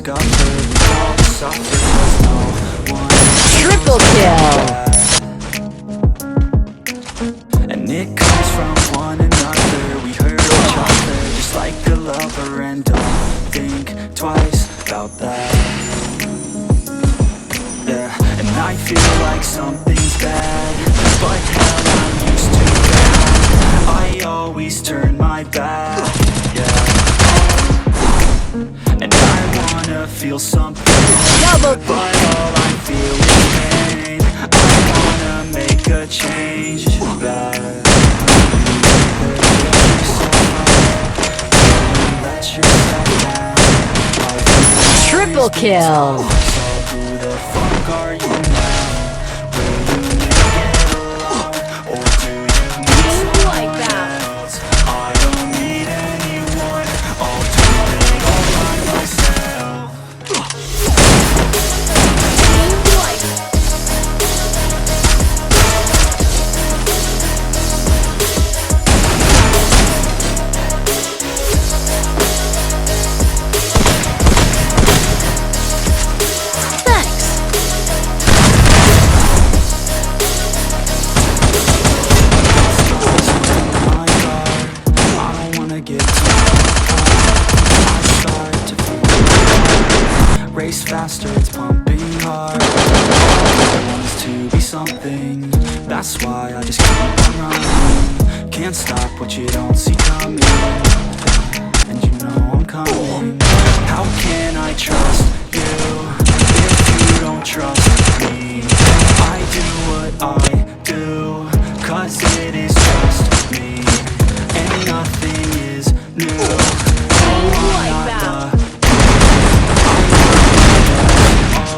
discover we all suffer 'cause no one Triple kill! and it comes from one another. We hurt each other just like a lover, and don't think twice about that. Yeah, and I feel like something's bad, but hell, I'm used to that. I always turn my back, yeah. And I wanna feel something, Double but all I feel is pain. I wanna make a change, but Triple kill! so who the fuck are you now? Will you make it alone, or do you need someone else? I don't need anyone, I'll do it all by myself. My guard, I don't wanna get too caught. I start to feel race faster, it's pumping hard. All I want is to be something, that's why I just keep on running. Can't stop what you don't see coming, and you know I'm coming. How can I trust you if you don't trust me? I do what I do 'cause it is just